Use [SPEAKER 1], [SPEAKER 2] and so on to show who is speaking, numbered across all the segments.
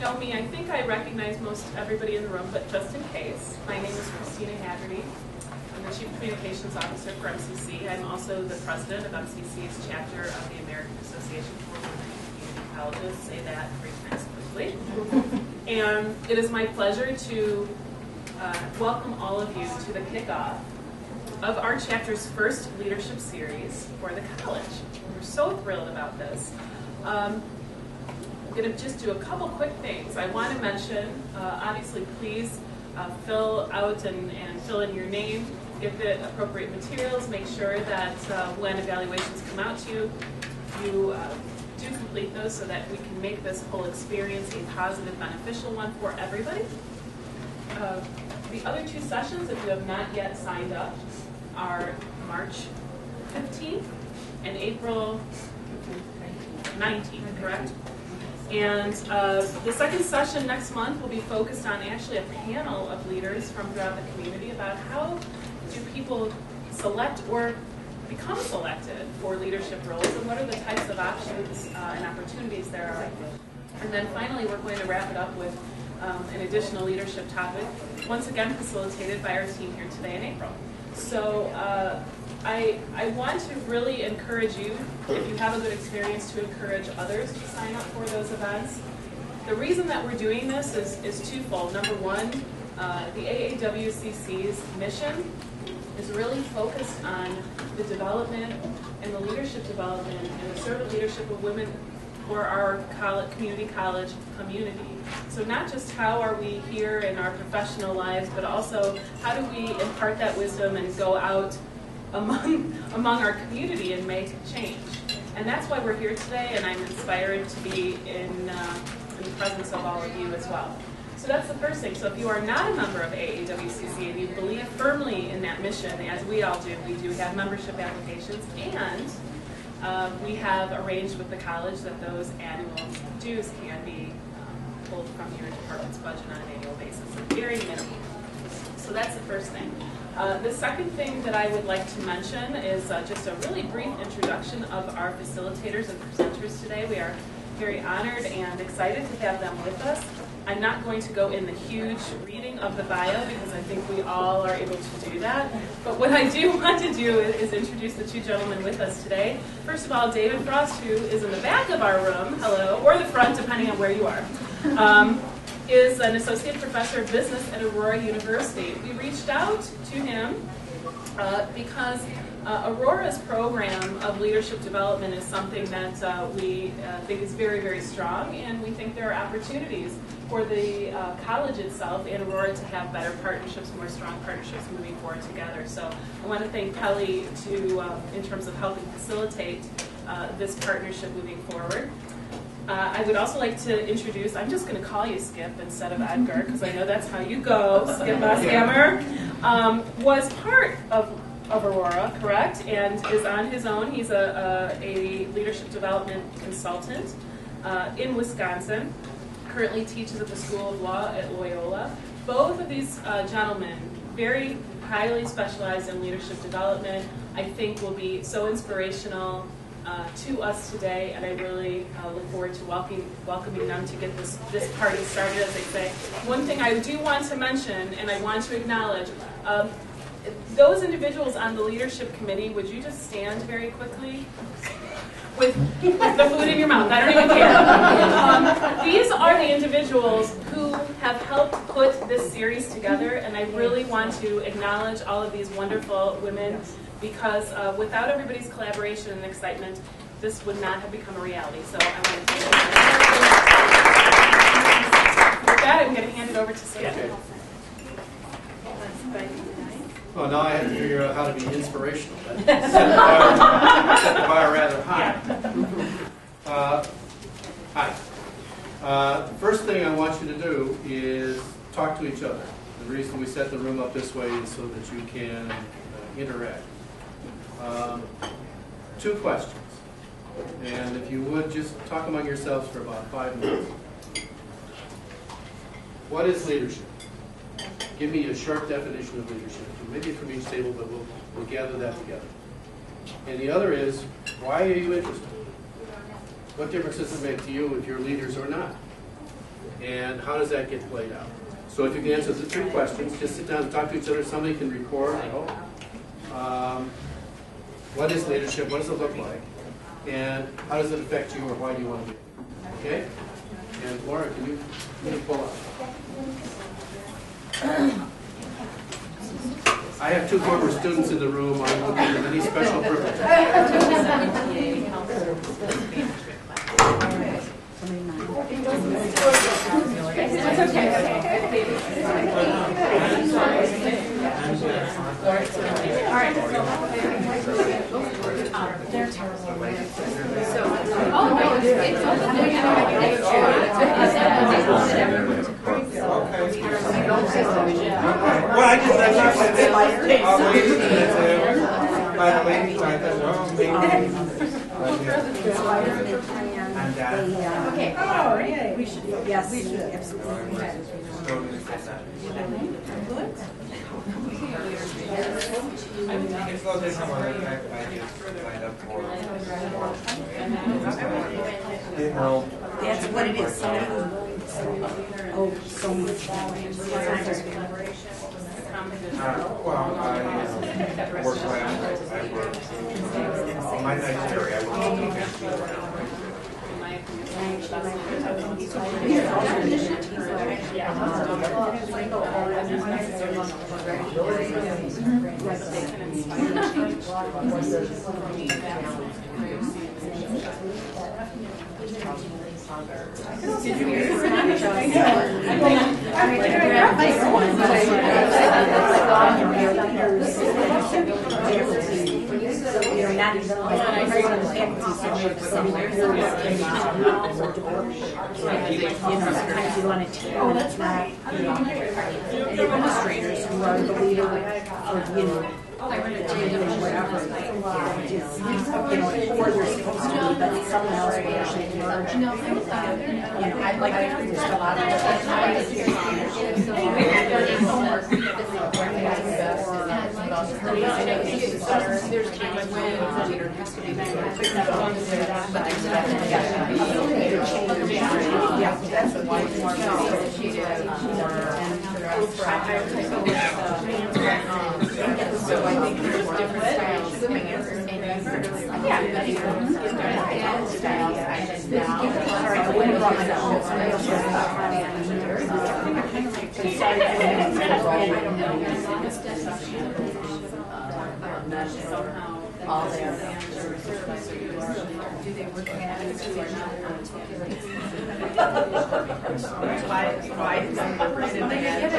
[SPEAKER 1] know me, I think I recognize most everybody in the room, but just in case, my name is Christina Haggerty. I'm the Chief Communications Officer for MCC. I'm also the President of MCC's chapter of the American Association for Women in Community Colleges. Say that 3 times quickly. And it is my pleasure to welcome all of you to the kickoff of our chapter's first leadership series for the college. We're so thrilled about this. I'm going to just do a couple quick things. I want to mention, obviously, please fill out and fill in your name, get the appropriate materials, make sure that when evaluations come out to you, you do complete those so that we can make this whole experience a positive, beneficial one for everybody. The other 2 sessions, if you have not yet signed up, are March 15th and April 19th, correct? And the second session next month will be focused on actually a panel of leaders from throughout the community about how do people select or become selected for leadership roles, and what are the types of options and opportunities there are. And then finally, we're going to wrap it up with an additional leadership topic, once again facilitated by our team here today in April. So I want to really encourage you, if you have a good experience, to encourage others to sign up for those events. The reason that we're doing this is twofold. Number one, the AAWCC's mission is really focused on the development and the leadership development and the servant leadership of women for our community college community. So not just how are we here in our professional lives, but also how do we impart that wisdom and go out among our community and make change. And that's why we're here today, and I'm inspired to be in the presence of all of you as well. So that's the first thing. So if you are not a member of AAWCC and you believe firmly in that mission, as we all do, we do have membership applications, and we have arranged with the college that those annual dues can be pulled from your department's budget on an annual basis, very minimal. So that's the first thing. The second thing that I would like to mention is just a really brief introduction of our facilitators and presenters today. We are very honored and excited to have them with us. I'm not going to go in the huge reading of the bio because I think we all are able to do that. But what I do want to do is introduce the 2 gentlemen with us today. First of all, David Frost, who is in the back of our room, hello, or the front, depending on where you are, is an associate professor of business at Aurora University. We reached out to him because Aurora's program of leadership development is something that we think is very, very strong, and we think there are opportunities for the college itself and Aurora to have better partnerships, more strong partnerships moving forward together. So I want to thank Kelly in terms of helping facilitate this partnership moving forward. I would also like to introduce, I'm just going to call you Skip instead of Edgar, because I know that's how you go. Skip Boshammer was part of Aurora, correct, and is on his own. He's a leadership development consultant in Wisconsin, currently teaches at the School of Law at Loyola. Both of these gentlemen, very highly specialized in leadership development, I think will be so inspirational to us today, and I really look forward to welcoming them to get this party started, as they say. One thing I do want to mention, and I want to acknowledge, those individuals on the leadership committee, would you just stand very quickly? With the food in your mouth, I don't even care. These are the individuals who have helped put this series together, and I really want to acknowledge all of these wonderful women, because without everybody's collaboration and excitement, this would not have become a reality. So I want to thank you. With that, I'm going to hand it over to Skip.
[SPEAKER 2] Okay. Well, now I have to figure out how to be inspirational. Set the bar rather high. Hi. First thing I want you to do is talk to each other. The reason we set the room up this way is so that you can interact. 2 questions. And if you would, just talk among yourselves for about 5 minutes. What is leadership? Give me a short definition of leadership. Maybe from each table, but we'll gather that together. And the other is, why are you interested? What difference does it make to you if you're leaders or not? And how does that get played out? So if you can answer the 3 questions, just sit down and talk to each other. Somebody can record, I hope. What is leadership? What does it look like? And how does it affect you, or why do you want to do it? Okay? And Laura, can you pull up? I have 2 former students in the room. I won't give them any special privilege.
[SPEAKER 3] They're terrible.
[SPEAKER 4] Well, I just
[SPEAKER 3] Okay. Oh, yeah. We should. Yes, we should. Absolutely. That's what it is. Somebody who's willing to so much.
[SPEAKER 4] Well, I work my nice area. I work
[SPEAKER 3] Did you hear not even like sometimes you want to teach. Oh, that's right. The administrators who are the leader, or whatever, or they're supposed to be, but someone else will actually merge. Like there's a lot of there's times when the leader has to be but that's why it's more so I think there's different styles of answers. All their answers do they work at it or not? Why is that right in the end?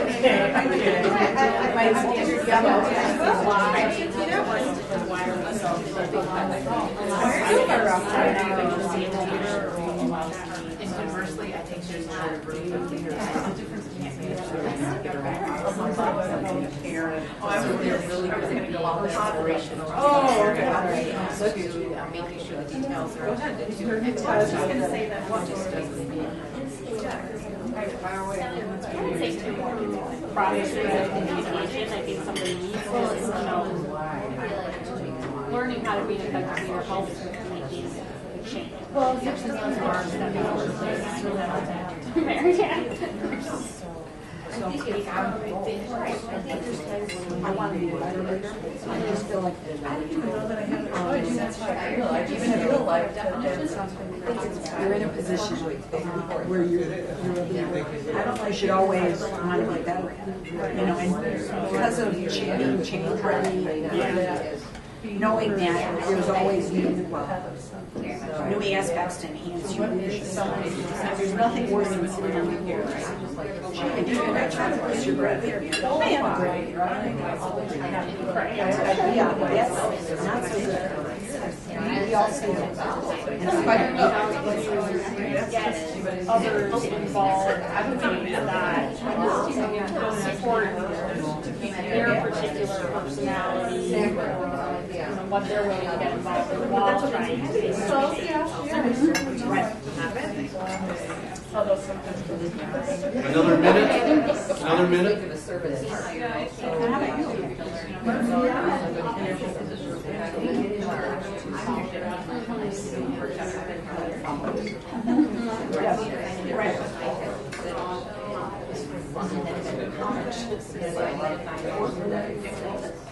[SPEAKER 3] My standard yellow and conversely, I think there's not a group of leaders. The difference can't be I was really going to go all this operation. So making sure the details are. I was just going to say that one just doesn't mean.
[SPEAKER 5] I think somebody needs learning how to be an effective leader helps with making change. Well, there's some other
[SPEAKER 3] I think there's times when I want to be a better leader. I just feel like I don't even know that I have a choice. That's why I realize even in real life you're in a position where you're a leader. I don't know. You should always want to be better at it. And because of being change ready, knowing that there's always new aspects to enhance your leadership. There's nothing worse than sitting on the board. And you're going to try to push your breath here. Oh, man, great, right? Yeah, that's not so good. We all see it. And if I don't know,
[SPEAKER 5] others involved, I would think that support their particular personality, what they're willing to get involved in while trying to be
[SPEAKER 2] Another minute? Another minute?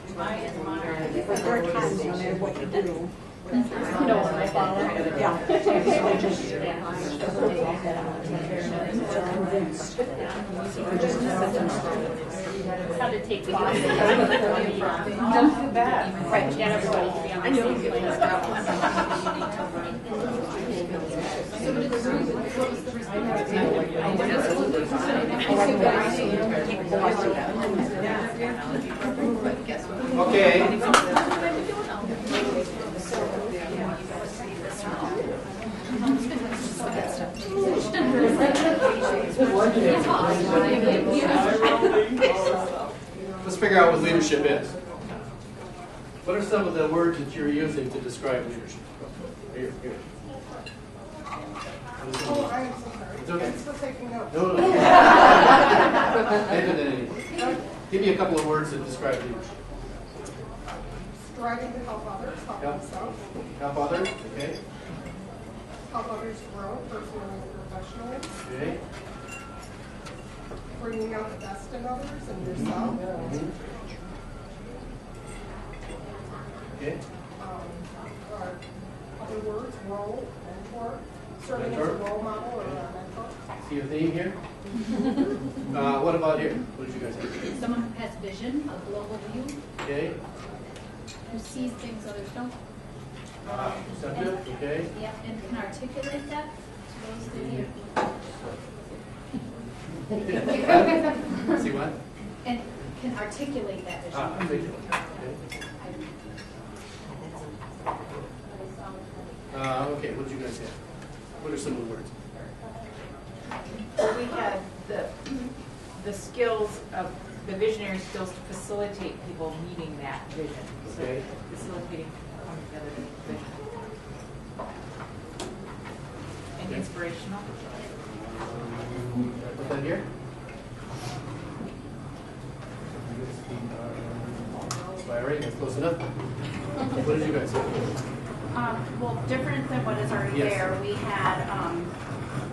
[SPEAKER 3] But there are times no matter what you do.
[SPEAKER 5] You know what I follow?
[SPEAKER 3] Yeah. I just convinced.
[SPEAKER 5] How to take classes.
[SPEAKER 3] Don't feel bad.
[SPEAKER 5] Right, get everybody to be on the same page.
[SPEAKER 2] Okay. Let's figure out what leadership is. What are some of the words that you're using to describe leadership? Here.
[SPEAKER 6] Oh, I am so sorry.
[SPEAKER 2] It's okay.
[SPEAKER 6] Thanks for taking notes.
[SPEAKER 2] No. Better than anything. Give me a couple of words that describe leadership.
[SPEAKER 6] Striving to help others, help
[SPEAKER 2] Help.
[SPEAKER 6] themselves,
[SPEAKER 2] Help others, okay?
[SPEAKER 6] help others grow personally and professionally,
[SPEAKER 2] Okay.
[SPEAKER 6] bringing out the best in others and yourself.
[SPEAKER 2] Okay.
[SPEAKER 6] Or other words, role, mentor, serving as a
[SPEAKER 2] Mentor.
[SPEAKER 6] role model or a mentor.
[SPEAKER 2] See a theme here? What about here? What did you guys think?
[SPEAKER 7] Someone who has vision, a global view,
[SPEAKER 2] Okay.
[SPEAKER 7] who sees things others don't.
[SPEAKER 2] Receptive, okay.
[SPEAKER 7] Yep, and can articulate that to those that hear.
[SPEAKER 2] See what?
[SPEAKER 7] And can articulate that vision.
[SPEAKER 2] Articulate. Okay. Okay, what did you guys have? What are some of the words?
[SPEAKER 8] We had the skills of, the visionary skills to facilitate people meeting that vision.
[SPEAKER 2] Okay.
[SPEAKER 8] So facilitating coming together to vision. And
[SPEAKER 2] Okay.
[SPEAKER 8] inspirational.
[SPEAKER 2] Put that here. Inspiring, that's close enough. What did you guys say?
[SPEAKER 5] Well, different than what is already
[SPEAKER 2] Yes.
[SPEAKER 5] there, we had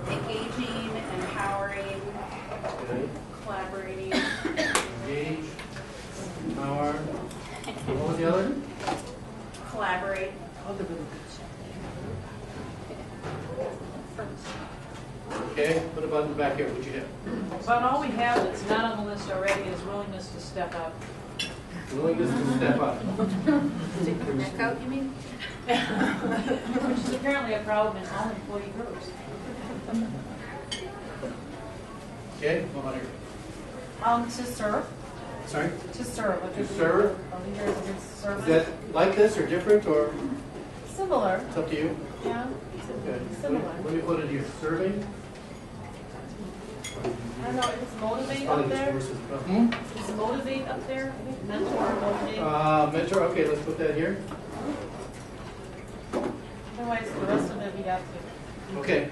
[SPEAKER 5] engaging, empowering,
[SPEAKER 2] Okay.
[SPEAKER 5] collaborating,
[SPEAKER 2] Engage, empower. What was the other?
[SPEAKER 5] collaborate.
[SPEAKER 2] Okay, what about in the back here? What'd you have?
[SPEAKER 9] But all we have that's not on the list already is willingness to step up.
[SPEAKER 2] Willingness to step up.
[SPEAKER 7] Stick your neck out, you mean?
[SPEAKER 9] Which is apparently a problem in all employee groups.
[SPEAKER 2] Okay, what about here?
[SPEAKER 9] To serve.
[SPEAKER 2] Sorry?
[SPEAKER 9] To serve.
[SPEAKER 2] To serve?
[SPEAKER 9] A leader is a good
[SPEAKER 2] Is
[SPEAKER 9] servant.
[SPEAKER 2] that like this or different or
[SPEAKER 9] Similar,
[SPEAKER 2] it's up to you?
[SPEAKER 9] yeah.
[SPEAKER 2] Okay.
[SPEAKER 9] Similar.
[SPEAKER 2] Let me put it here. Serving?
[SPEAKER 9] I don't know, is motivate
[SPEAKER 2] Probably
[SPEAKER 9] up
[SPEAKER 2] just
[SPEAKER 9] there?
[SPEAKER 2] versus-
[SPEAKER 9] Is motivate up there? Mentor, motivate.
[SPEAKER 2] Mentor, okay, let's put that here.
[SPEAKER 9] Otherwise, the rest of it we have to.
[SPEAKER 2] Okay,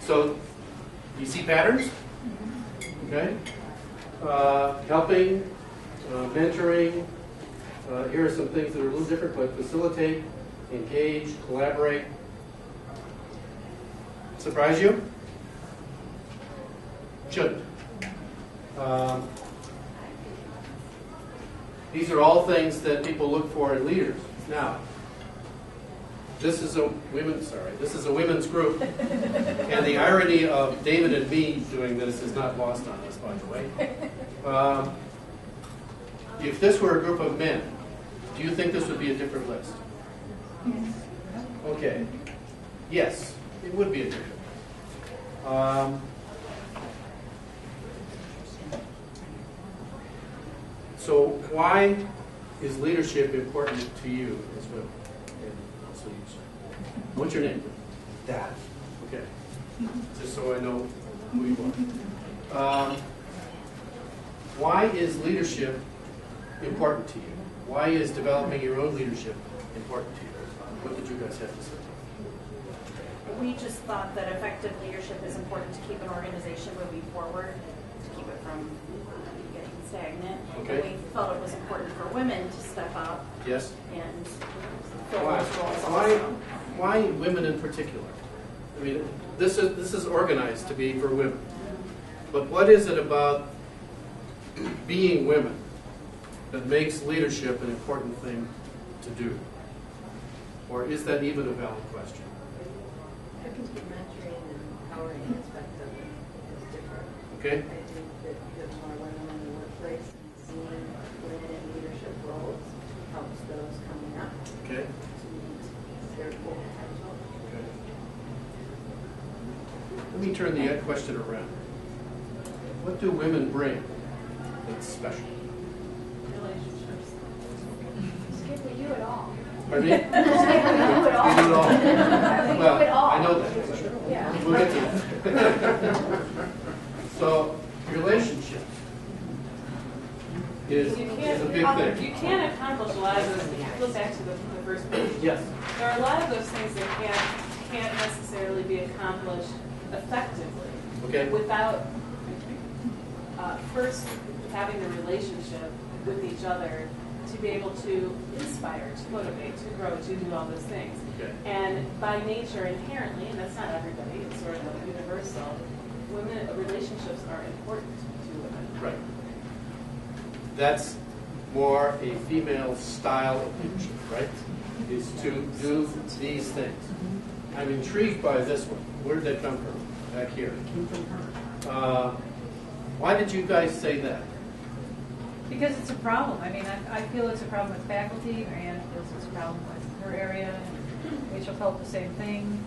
[SPEAKER 2] so you see patterns? Okay. Helping, mentoring. Here are some things that are a little different, but facilitate, engage, collaborate. Surprise you? Shouldn't. These are all things that people look for in leaders. Now, this is a women's group, and the irony of David and me doing this is not lost on us, by the way. If this were a group of men, do you think this would be a different list? Okay. Yes, it would be a different. So why is leadership important to you as well? What's your name?
[SPEAKER 4] Dad.
[SPEAKER 2] Okay. Just so I know who you are. Why is leadership important to you? Why is developing your own leadership important to you? What did you guys have to say?
[SPEAKER 5] We just thought that effective leadership is important to keep an organization moving forward, to keep it from getting stagnant.
[SPEAKER 2] Okay.
[SPEAKER 5] And we felt it was important for women to step up
[SPEAKER 2] Yes?
[SPEAKER 5] and fill
[SPEAKER 2] Why?
[SPEAKER 5] those roles also.
[SPEAKER 2] Why women in particular? I mean, this is organized to be for women. But what is it about being women that makes leadership an important thing to do? Or is that even a valid question?
[SPEAKER 10] I think the mentoring and empowering aspect of it is different.
[SPEAKER 2] Okay?
[SPEAKER 10] I think that more women in the workplace and seeing women in leadership roles helps those coming up
[SPEAKER 2] Okay?
[SPEAKER 10] to meet their full potential.
[SPEAKER 2] Okay. Let me turn the question around. What do women bring that's special?
[SPEAKER 1] Relationships.
[SPEAKER 5] Skip, we do it all.
[SPEAKER 2] Pardon me? You
[SPEAKER 5] We do it all.
[SPEAKER 2] do it all.
[SPEAKER 5] We
[SPEAKER 2] Well,
[SPEAKER 5] do it all.
[SPEAKER 2] I know that.
[SPEAKER 5] Yeah.
[SPEAKER 2] We'll get to that. So, relationships is a big thing.
[SPEAKER 1] You can't accomplish a lot of those things. Go back to the first page.
[SPEAKER 2] Yes.
[SPEAKER 1] There are a lot of those things that can't necessarily be accomplished effectively
[SPEAKER 2] Okay.
[SPEAKER 1] without first having the relationship with each other to be able to inspire, to motivate, to grow, to do all those things.
[SPEAKER 2] Okay.
[SPEAKER 1] And by nature, inherently, and that's not everybody, it's sort of universal, relationships are important to women.
[SPEAKER 2] Right. That's more a female style of leadership, right? Is to do these things. I'm intrigued by this one. Where did that come from? Back here. Why did you guys say that?
[SPEAKER 9] Because it's a problem. I mean, I feel it's a problem with faculty, and feels it's a problem with her area. Rachel felt the same thing.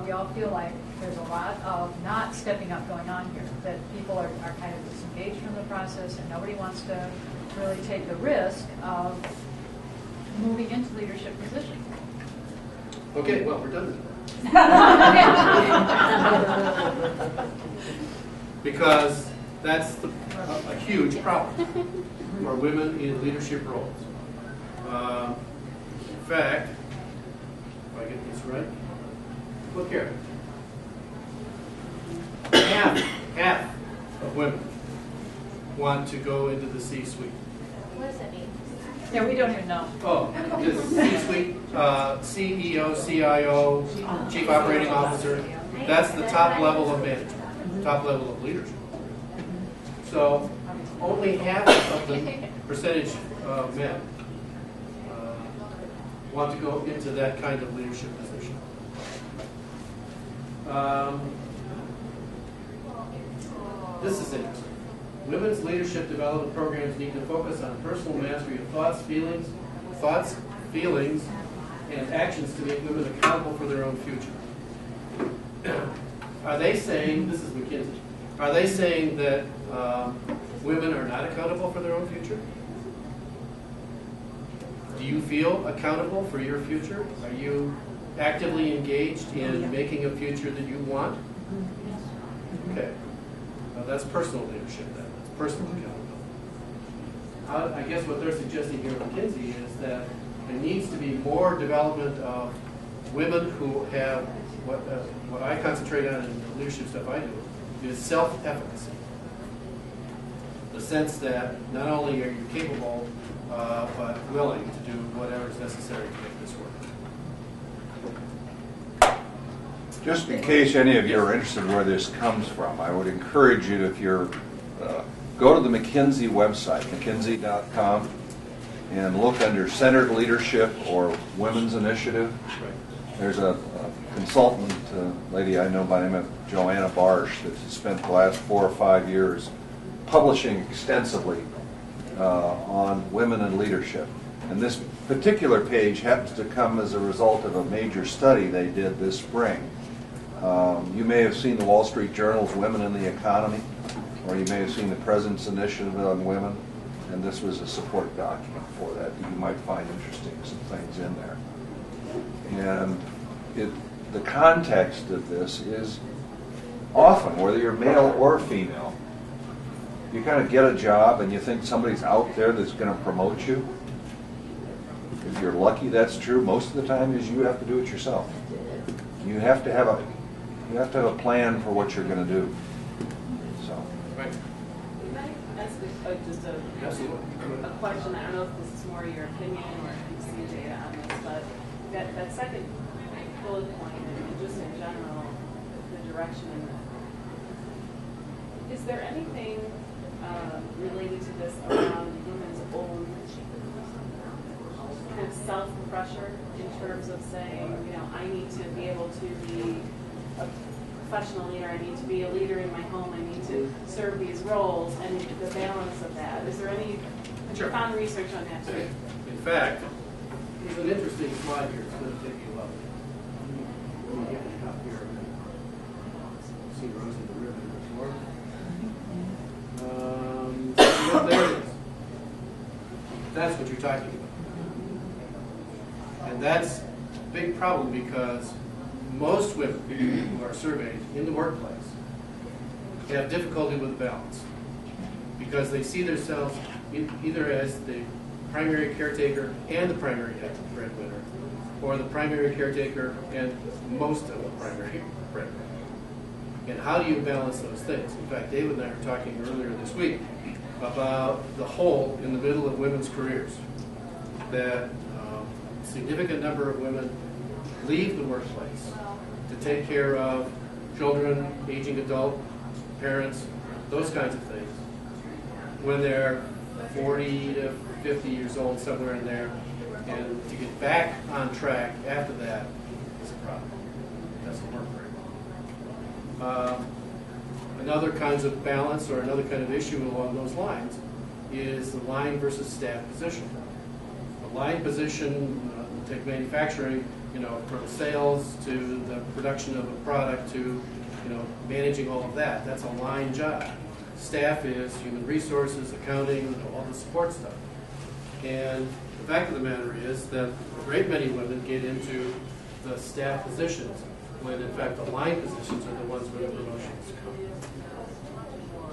[SPEAKER 9] We all feel like there's a lot of not stepping up going on here, that people are kind of disengaged from the process, and nobody wants to really take the risk of moving into leadership positions.
[SPEAKER 2] Okay, well, we're done with that. Because that's a huge problem for women in leadership roles. In fact, if I get this right, look here. Half of women want to go into the C-suite.
[SPEAKER 7] What does that mean?
[SPEAKER 9] Yeah, we don't even know.
[SPEAKER 2] Oh, this C-suite, CEO, CIO, Chief Operating Officer. That's the top level of management, top level of leadership. So only half of the percentage of men want to go into that kind of leadership position. This is interesting. Women's leadership development programs need to focus on personal mastery of thoughts, feelings, and actions to make women accountable for their own future. Are they saying, this is McKinsey, are they saying that women are not accountable for their own future? Do you feel accountable for your future? Are you actively engaged in making a future that you want? Okay. Well, that's personal leadership then. That's personal accountability. I guess what they're suggesting here at McKinsey is that there needs to be more development of women who have what I concentrate on in the leadership stuff I do is self-efficacy. The sense that not only are you capable, but willing to do whatever is necessary to make this work.
[SPEAKER 11] Just in case any of you are interested in where this comes from, I would encourage you to, if you're, go to the McKinsey website, mckinsey.com, and look under Centered Leadership or Women's Initiative.
[SPEAKER 2] Right.
[SPEAKER 11] There's a consultant lady I know by the name of Joanna Barsh that has spent the last 4 or 5 years publishing extensively on women in leadership. And this particular page happens to come as a result of a major study they did this spring. You may have seen the Wall Street Journal's Women in the Economy, or you may have seen the President's Initiative on Women, and this was a support document for that you might find interesting, some things in there. And the context of this is often, whether you're male or female, you kind of get a job and you think somebody's out there that's going to promote you. If you're lucky, that's true. Most of the time is you have to do it yourself. You have to have a plan for what you're going to do. So.
[SPEAKER 2] Right.
[SPEAKER 1] Can I ask just a question? I don't know if this is more your opinion or if you see data on this, but that second bullet point and just in general, the direction in that. Is there anything related to this around women's own kind of self-pressure in terms of saying, you know, I need to be able to be a professional leader, I need to be a leader in my home, I need to serve these roles, and the balance of that. Is there any, have you found research on that too?
[SPEAKER 2] In fact, there's an interesting slide here. It's going to take you up. Let me get it up here. See Rose in the ribbon before. There it is. That's what you're talking about. And that's a big problem because most women who are surveyed in the workplace have difficulty with balance because they see themselves either as the primary caretaker and the primary breadwinner, or the primary caretaker and most of the primary breadwinner. And how do you balance those things? In fact, David and I were talking earlier this week about the hole in the middle of women's careers. That a significant number of women leave the workplace to take care of children, aging adult, parents, those kinds of things, when they're 40 to 50 years old, somewhere in there, and to get back on track after that is a problem. It doesn't work very well. Another kinds of balance or another kind of issue along those lines is the line versus staff position. The line position, take manufacturing, you know, from sales to the production of a product to, you know, managing all of that. That's a line job. Staff is human resources, accounting, all the support stuff. And the fact of the matter is that a great many women get into the staff positions when in fact the line positions are the ones where the promotions come.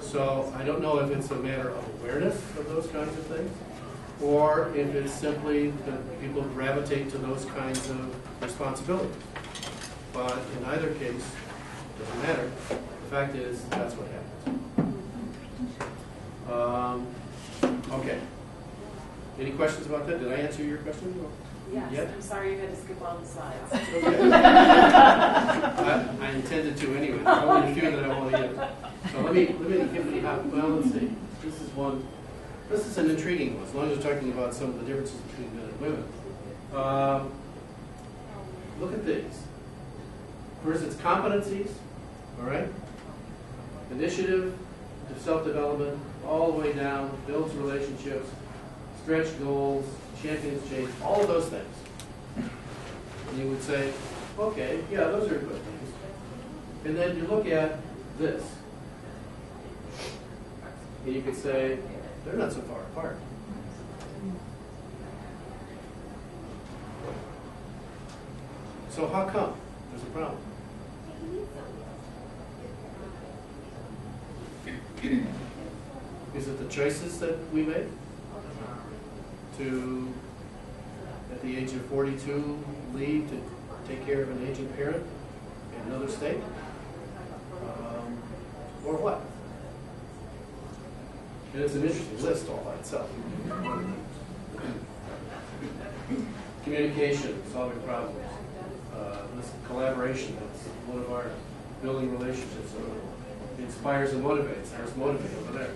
[SPEAKER 2] So I don't know if it's a matter of awareness of those kinds of things, or if it's simply that people gravitate to those kinds of responsibilities. But in either case, it doesn't matter. The fact is, that's what happens. Okay. Any questions about that? Did I answer your question?
[SPEAKER 1] Yes.
[SPEAKER 2] Yep.
[SPEAKER 1] I'm sorry you had to skip all the slides.
[SPEAKER 2] Okay. I intended to anyway. There are only a few that I want to hit. So let me Hippity Hop Balancing. This is one. This is an intriguing one, as long as we're talking about some of the differences between men and women. Look at these. First, it's competencies, all right? Initiative, self-development, all the way down, builds relationships, stretch goals, champions change, all of those things. And you would say, okay, yeah, those are good things. And then you look at this. And you could say, they're not so far apart. So how come there's a problem? Is it the choices that we make to, at the age of 42, leave to take care of an aging parent in another state? Or what? And it's an interesting list all by itself. Communication, solving problems, this collaboration, that's one of our building relationships. So it inspires and motivates. There's motivate over there.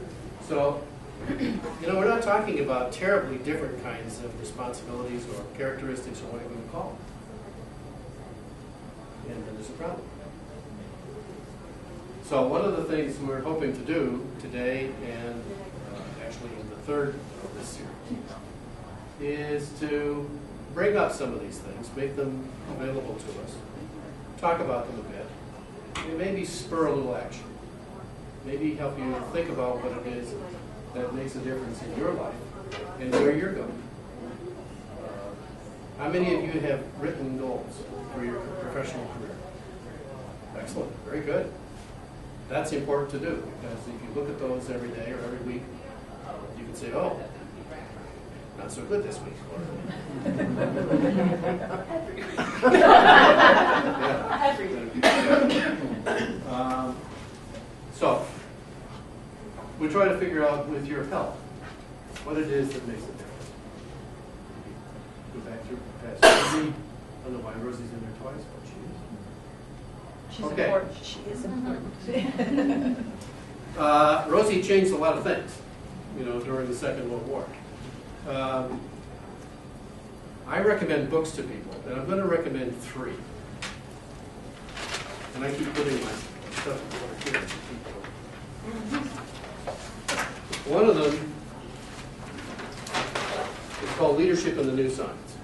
[SPEAKER 2] So, you know, we're not talking about terribly different kinds of responsibilities or characteristics or whatever you call them. And then there's a problem. So one of the things we're hoping to do today, and actually in the third of this series, is to bring up some of these things, make them available to us, talk about them a bit, and maybe spur a little action. Maybe help you think about what it is that makes a difference in your life and where you're going. How many of you have written goals for your professional career? Excellent, very good. That's important to do, because if you look at those every day or every week, you can say, oh, not so good this week. So, we try to figure out with your help what it is that makes a difference. Go back to past Rosie. I don't know why Rosie's in there twice, but she is.
[SPEAKER 3] She's
[SPEAKER 2] Okay.
[SPEAKER 3] important. She is important.
[SPEAKER 2] Rosie changed a lot of things. during the Second World War. I recommend books to people, and I'm going to recommend 3. And I keep putting my stuff over here. One of them is called Leadership in the New Science.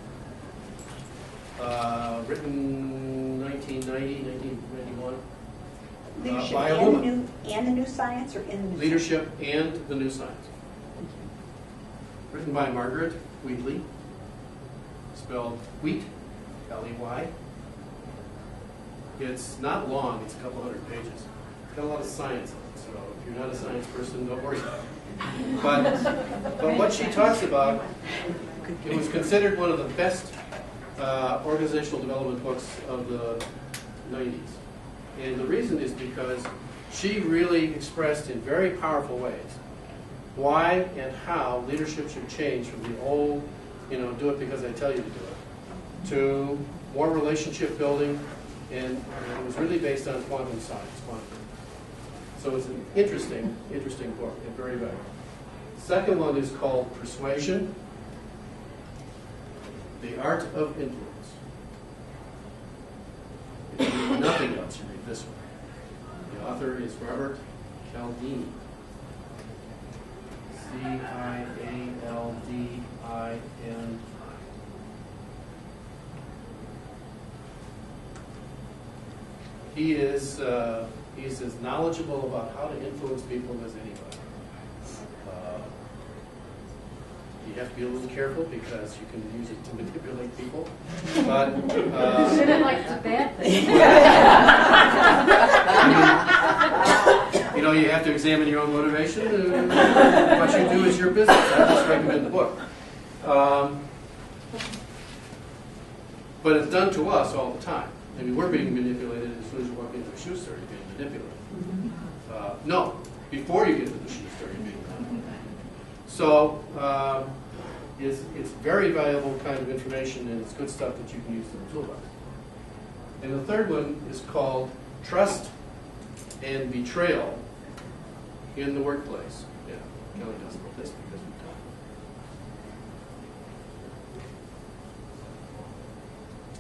[SPEAKER 2] Written 1990, 1991.
[SPEAKER 6] Leadership
[SPEAKER 2] by a
[SPEAKER 6] and
[SPEAKER 2] woman.
[SPEAKER 6] the new science or in the new
[SPEAKER 2] Leadership and the New Science. Written by Margaret Wheatley. Spelled Wheat, L-E-Y. It's not long, it's a couple hundred pages. It's got a lot of science in it, so if you're not a science person, don't worry about it. But what she talks about, it was considered one of the best organizational development books of the 90s. And the reason is because she really expressed in very powerful ways why and how leadership should change from the old, do it because I tell you to do it, to more relationship building, and it was really based on quantum science. So it's an interesting book and very valuable. Second one is called Persuasion, The Art of Influence. If you read nothing else, you read this one. The author is Robert Cialdini. C-I-A-L-D-I-N-I. He's as knowledgeable about how to influence people as anybody. You have to be a little careful because you can use it to manipulate people. But
[SPEAKER 9] Isn't it like it's a bad thing?
[SPEAKER 2] you have to examine your own motivation. What you do is your business. I just recommend the book. But it's done to us all the time. I mean, we're being manipulated as soon as you walk into a shoe store, you're being manipulated. No, before you get to the shoe store, you're being manipulated. So it's very valuable kind of information, and it's good stuff that you can use in the toolbox. And the third one is called Trust and Betrayal in the Workplace. Yeah, Kelly knows about this because we've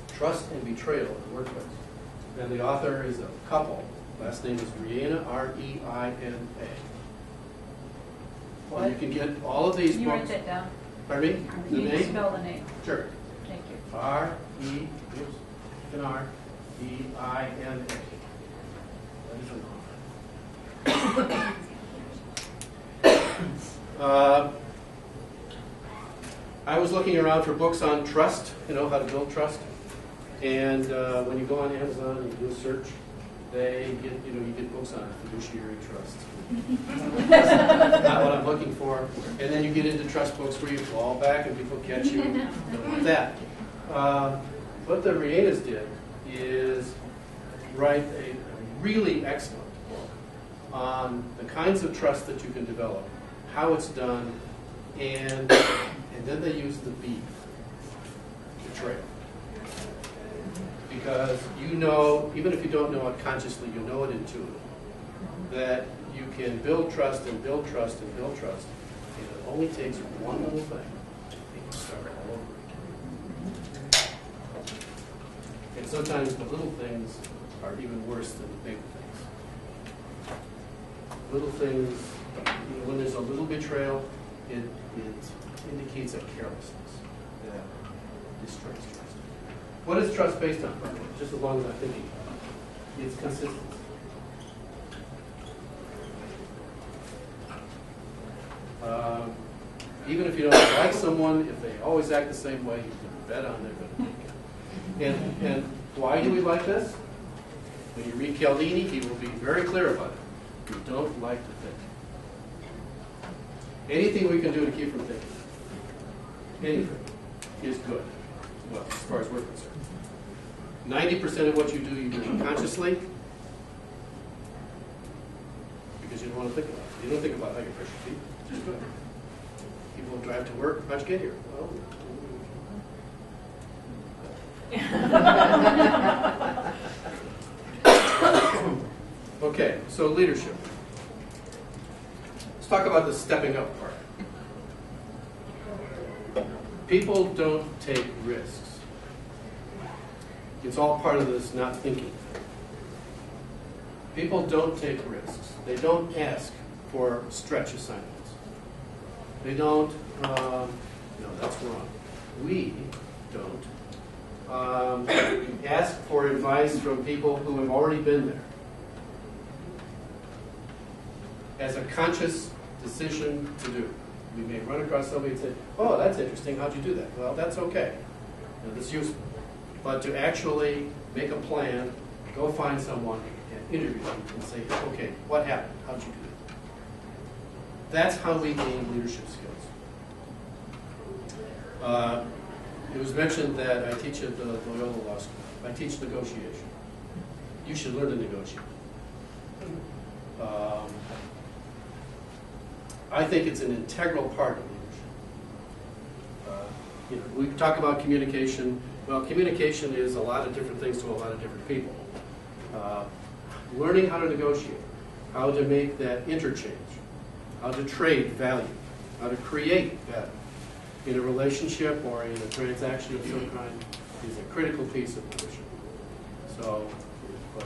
[SPEAKER 2] talked. Trust and Betrayal in the Workplace. And the author is a couple. Last name is Reina, R-E-I-N-A. Well, you can get all of these
[SPEAKER 9] Can you
[SPEAKER 2] books.
[SPEAKER 9] write that down?
[SPEAKER 2] Pardon me?
[SPEAKER 9] Can
[SPEAKER 2] The
[SPEAKER 9] you
[SPEAKER 2] name?
[SPEAKER 9] spell the name?
[SPEAKER 2] Sure.
[SPEAKER 9] Thank you.
[SPEAKER 2] R-E-I-N-A. I was looking around for books on trust, how to build trust. And when you go on Amazon and you do a search, they get, you get books on fiduciary trust. Not what I'm looking for. And then you get into trust books where you fall back and people catch you. Don't want that. What the Rienas did is write a really excellent book on the kinds of trust that you can develop, how it's done, and then they use the beef, betrayal. Because even if you don't know it consciously, you know it intuitively, that you can build trust and build trust and build trust, and it only takes one little thing, and you start all over again. And sometimes the little things are even worse than the big things. Little things, when there's a little betrayal, it indicates a carelessness that destroys trust. What is trust based on? Just as long as I'm thinking about it. It's consistency. Even if you don't like someone, if they always act the same way, you can bet on they're going to make it. And why do we like this? When you read Cialdini, he will be very clear about it. You don't like to think. Anything we can do to keep from thinking, anything, is good. Well, as far as we're concerned. 90% of what you do consciously because you don't want to think about it. You don't think about how you brush your teeth. Just do it. People drive to work. How'd you get here? Well, okay, so leadership. Let's talk about the stepping up part. People don't take risks. It's all part of this not thinking. People don't take risks. They don't ask for stretch assignments. They don't, no, that's wrong. We don't ask for advice from people who have already been there. As a conscious decision to do. We may run across somebody and say, oh, that's interesting, how'd you do that? Well, that's okay. That's useful. But to actually make a plan, go find someone and interview them and say, okay, what happened? How'd you do that? That's how we gain leadership skills. It was mentioned that I teach at the Loyola Law School. I teach negotiation. You should learn to negotiate. I think it's an integral part of leadership. We talk about communication. Well, communication is a lot of different things to a lot of different people. Learning how to negotiate, how to make that interchange, how to trade value, how to create value in a relationship or in a transaction of some kind is a critical piece of leadership. So, if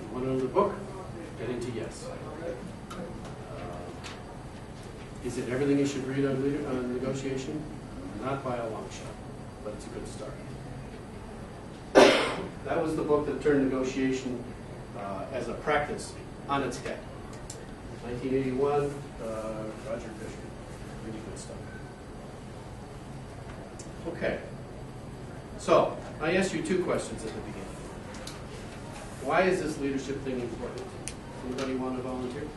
[SPEAKER 2] you want to know the book, get into yes. Is it everything you should read on negotiation? Not by a long shot, but it's a good start. That was the book that turned negotiation as a practice on its head. 1981, Roger Fisher. Really good stuff. Okay. So, I asked you two questions at the beginning. Why is this leadership thing important? Anybody want to volunteer?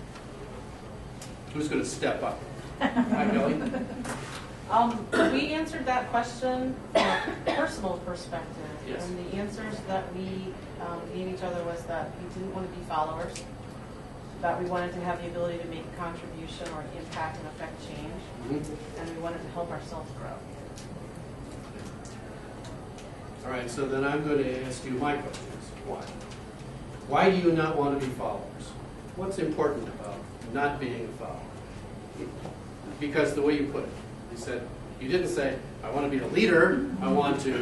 [SPEAKER 2] Who's going to step up? Hi, Kelly.
[SPEAKER 12] We answered that question from a personal perspective.
[SPEAKER 2] Yes.
[SPEAKER 12] And the answers that we gave each other was that we didn't want to be followers, that we wanted to have the ability to make a contribution or impact and affect change, and we wanted to help ourselves grow.
[SPEAKER 2] All right, so then I'm going to ask you my questions. Why? Why do you not want to be followers? What's important about not being a follower? Because the way you put it, you didn't say, I want to be a leader, I want to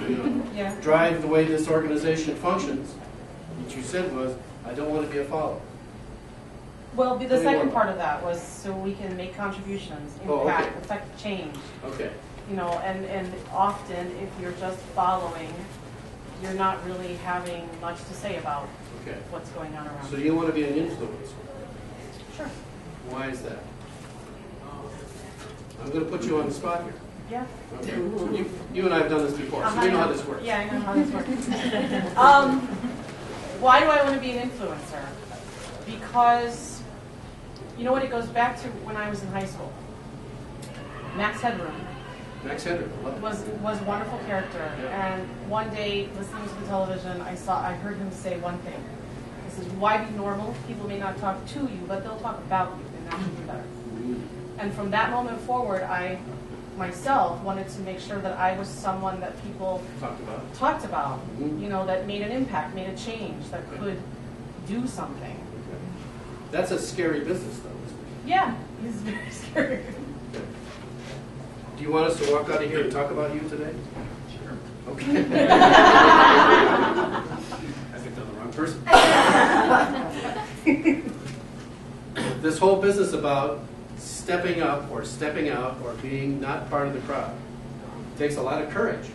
[SPEAKER 2] drive the way this organization functions. What you said was, I don't want to be a follower.
[SPEAKER 12] Well, the second part of that was so we can make contributions, impact, affect change.
[SPEAKER 2] Okay.
[SPEAKER 12] And often if you're just following, you're not really having much to say about what's going on around you.
[SPEAKER 2] So you want to be an influencer?
[SPEAKER 12] Sure.
[SPEAKER 2] Why is that? I'm going to put you on the spot here.
[SPEAKER 12] Yeah.
[SPEAKER 2] Okay. You and I have done this before, so we know how this works.
[SPEAKER 12] Yeah, I know how this works. Why do I want to be an influencer? Because, you know what, it goes back to when I was in high school. Max Headroom.
[SPEAKER 2] Max Headroom,
[SPEAKER 12] was a wonderful character. And one day, listening to the television, I heard him say one thing. He says, why be normal? People may not talk to you, but they'll talk about you, and that should be better. And from that moment forward, I myself wanted to make sure that I was someone that people talked about, that made an impact, made a change, that could do something.
[SPEAKER 2] That's a scary business, though, isn't it?
[SPEAKER 12] Yeah, it's very scary.
[SPEAKER 2] Do you want us to walk out of here and talk about you today? Sure. Okay. I picked on the wrong person. This whole business about stepping up or stepping out or being not part of the crowd takes a lot of courage.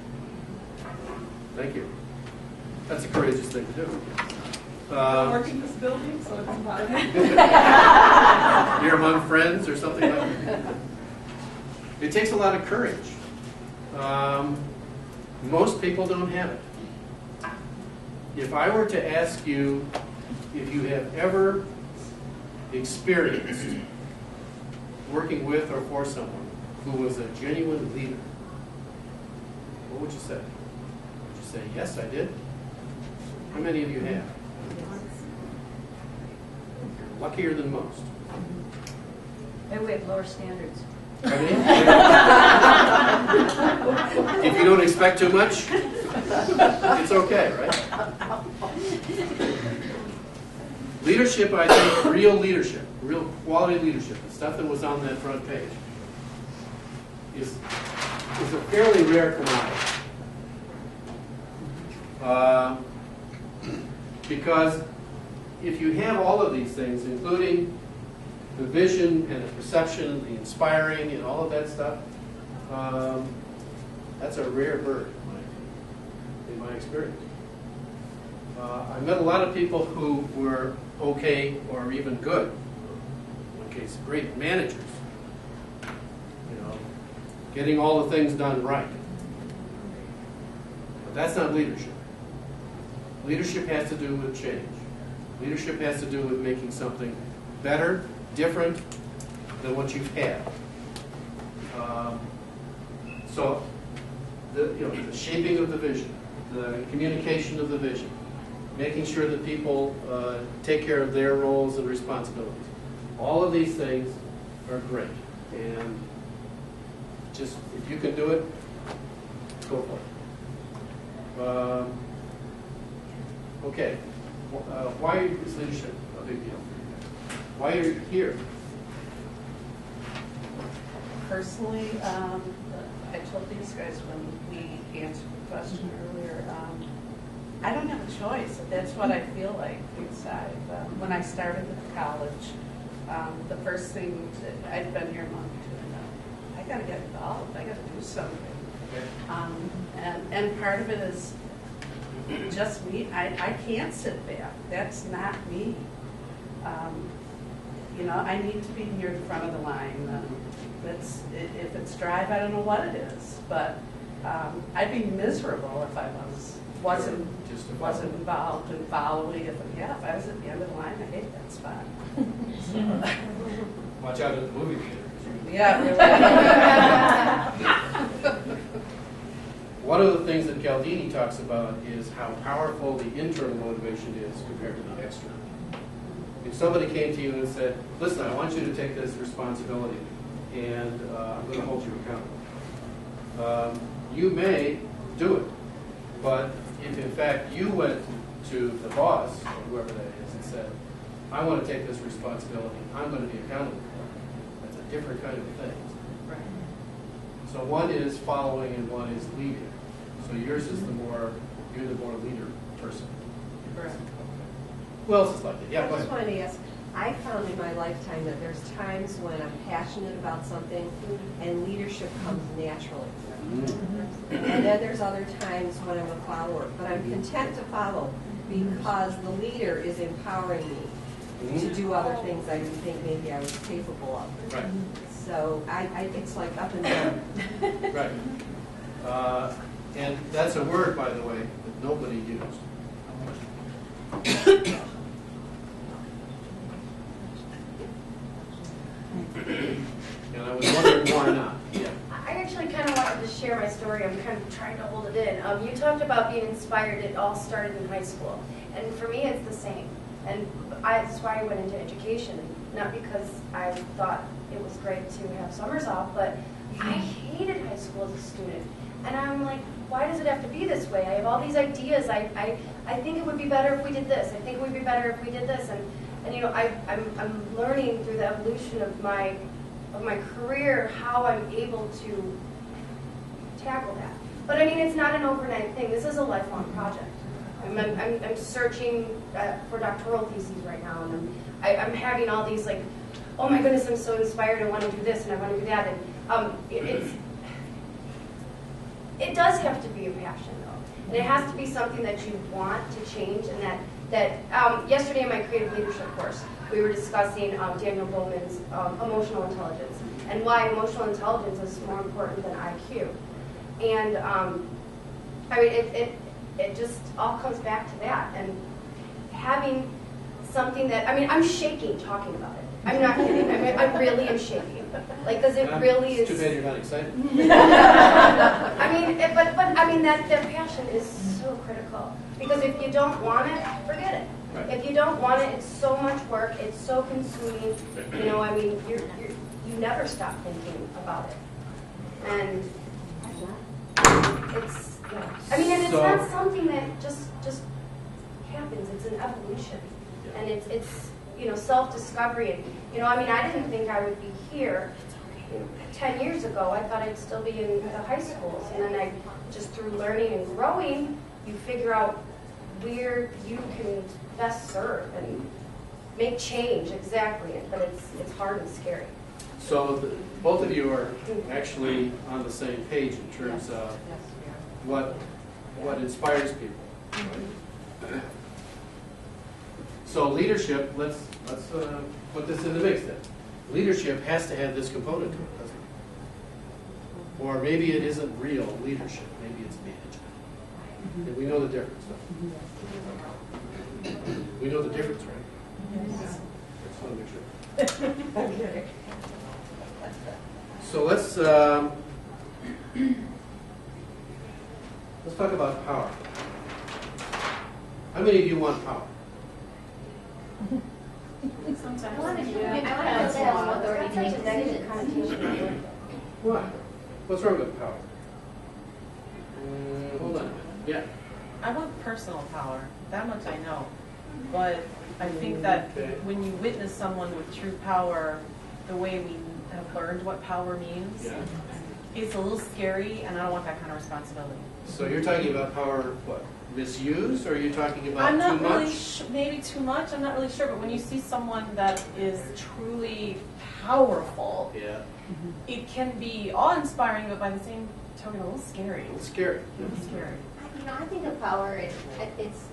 [SPEAKER 2] Thank you. That's a courageous thing to do.
[SPEAKER 6] I work in this building, so it's not.
[SPEAKER 2] You're among friends or something like that. It takes a lot of courage. Most people don't have it. If I were to ask you if you have ever experienced working with or for someone who was a genuine leader, what would you say? Would you say, yes, I did? How many of you have? You're luckier than most.
[SPEAKER 3] Maybe we have lower standards.
[SPEAKER 2] If you don't expect too much, it's okay, right? Leadership, I think, real quality leadership, the stuff that was on that front page, is is a fairly rare commodity. Because if you have all of these things, including the vision and the perception, the inspiring and all of that stuff, that's a rare bird in my experience. I met a lot of people who were okay or even good, in one case great managers, getting all the things done right. But that's not leadership. Leadership has to do with change. Leadership has to do with making something better, different than what you've had. So, the shaping of the vision, the communication of the vision, making sure that people take care of their roles and responsibilities. All of these things are great. And just, if you can do it, go for it. Okay. Why is leadership a big deal? Why are you here?
[SPEAKER 6] Personally, I told these guys when we answered the question earlier, I don't have a choice. That's what I feel like inside. When I started at the college, the first thing, I'd been here a month or two, and I got to get involved. I got to do something.
[SPEAKER 2] Okay.
[SPEAKER 6] And part of it is just me. I can't sit back. That's not me. I need to be near the front of the line. If it's drive, I don't know what it is, but I'd be miserable if I wasn't involved in following. If I was at the end of the line, I hate that spot.
[SPEAKER 2] Watch out at the movie theater.
[SPEAKER 6] Yeah, really.
[SPEAKER 2] One of the things that Cialdini talks about is how powerful the internal motivation is compared to the external. If somebody came to you and said, listen, I want you to take this responsibility, and I'm going to hold you accountable. You may do it, but if in fact you went to the boss, or whoever that is, and said, I want to take this responsibility, I'm going to be accountable for it, that's a different kind of thing.
[SPEAKER 6] Right.
[SPEAKER 2] So one is following and one is leading. So yours is you're the more leader person.
[SPEAKER 6] Correct.
[SPEAKER 2] Who else is like that? Yeah, go
[SPEAKER 13] I just
[SPEAKER 2] ahead.
[SPEAKER 13] wanted to ask, I found in my lifetime that there's times when I'm passionate about something and leadership comes naturally. And then there's other times when I'm a follower. But I'm content to follow because the leader is empowering me to do other things I didn't think maybe I was capable of.
[SPEAKER 2] Right.
[SPEAKER 13] So it's like up and down.
[SPEAKER 2] Right. And that's a word, by the way, that nobody used. And I was wondering why not. Yeah.
[SPEAKER 14] I actually kind of wanted to share my story. I'm kind of trying to hold it in. You talked about being inspired. It all started in high school. And for me, it's the same. And that's why I went into education. Not because I thought it was great to have summers off, but I hated high school as a student. And I'm like, why does it have to be this way? I have all these ideas. I think it would be better if we did this. I think it would be better if we did this. And I'm learning through the evolution of my career how I'm able to tackle that. But I mean, it's not an overnight thing. This is a lifelong project. I'm searching for doctoral theses right now, and I'm having all these like, oh my goodness, I'm so inspired. I want to do this and I want to do that. And it does have to be a passion, though, and it has to be something that you want to change. And that yesterday in my creative leadership course, we were discussing Daniel Goleman's emotional intelligence and why emotional intelligence is more important than IQ. And I mean, it just all comes back to that. And having something that, I mean, I'm shaking talking about it. I'm not kidding. I really am shaking. Like, because it really is.
[SPEAKER 2] It's too bad you're not excited.
[SPEAKER 14] I mean, but I mean that passion is so critical. Because if you don't want it, forget it.
[SPEAKER 2] Right.
[SPEAKER 14] If you don't want it, it's so much work. It's so consuming. I mean, you never stop thinking about it. And it's, I mean, and it's not something that just happens. It's an evolution, and it's self-discovery. And I mean, I didn't think I would be here 10 years ago, I thought I'd still be in the high schools. And then I, just through learning and growing, you figure out where you can best serve and make change, exactly. But it's hard and scary.
[SPEAKER 2] So both of you are actually on the same page in terms of what inspires people. Right? So leadership, let's put this in the mix then. Leadership has to have this component to it, doesn't it? Or maybe it isn't real leadership. Maybe it's management. And we know the difference. We know the difference, right? Yes. Just want to make sure. So let's talk about power. How many of you want power?
[SPEAKER 14] I want to have authority to make decisions.
[SPEAKER 2] Why? What's wrong with power? Hold on. Yeah.
[SPEAKER 12] I want personal power. That much I know. But I think that when you witness someone with true power, the way we have learned what power means, it's a little scary, and I don't want that kind of responsibility.
[SPEAKER 2] So you're talking about power, what? Misuse, or are you talking about
[SPEAKER 12] I'm not
[SPEAKER 2] too
[SPEAKER 12] really
[SPEAKER 2] much?
[SPEAKER 12] maybe too much. I'm not really sure. But when you see someone that is truly powerful, it can be awe-inspiring, but by the same token, a little scary.
[SPEAKER 2] A little scary.
[SPEAKER 12] A little scary.
[SPEAKER 15] I think of power, it's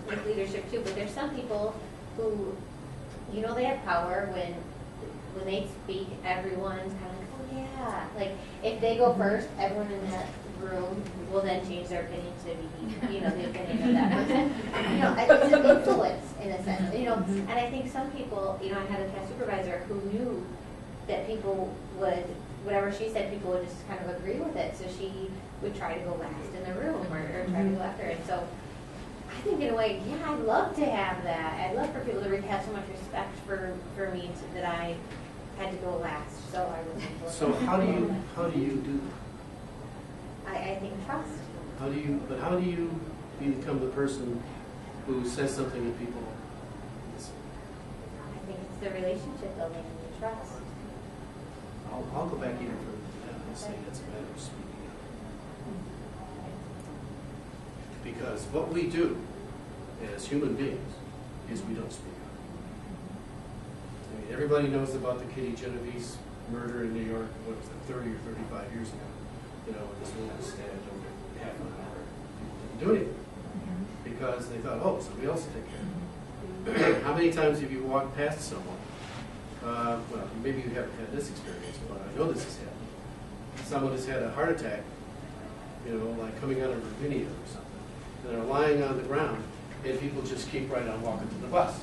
[SPEAKER 15] with leadership too, but there's some people who, they have power when they speak, everyone's kind of like, oh yeah. Like, if they go first, everyone in that room will then change their opinion to be, the opinion of that person. It's an influence in a sense, And I think some people, I had a past supervisor who knew that people would, whatever she said, people would just kind of agree with it. So she would try to go last in the room or try to go after. And so I think in a way, I'd love to have that. I'd love for people to have so much respect for me that I had to go last. So I was.
[SPEAKER 2] So how do you do that?
[SPEAKER 15] I think trust.
[SPEAKER 2] How do you become the person who says something and people listen?
[SPEAKER 15] I think it's the relationship building and the trust.
[SPEAKER 2] I'll go back even further than that and say it's a matter of speaking up. Because what we do as human beings is we don't speak up. I mean, everybody knows about the Kitty Genovese murder in New York, what was it, 30 or 35 years ago. This woman was stabbed over half an hour. People didn't do anything because they thought, oh, somebody else will take care of it. How many times have you walked past someone? Well, maybe you haven't had this experience, but I know this has happened. Someone has had a heart attack, like coming out of a ravine or something. And they're lying on the ground, and people just keep right on walking to the bus.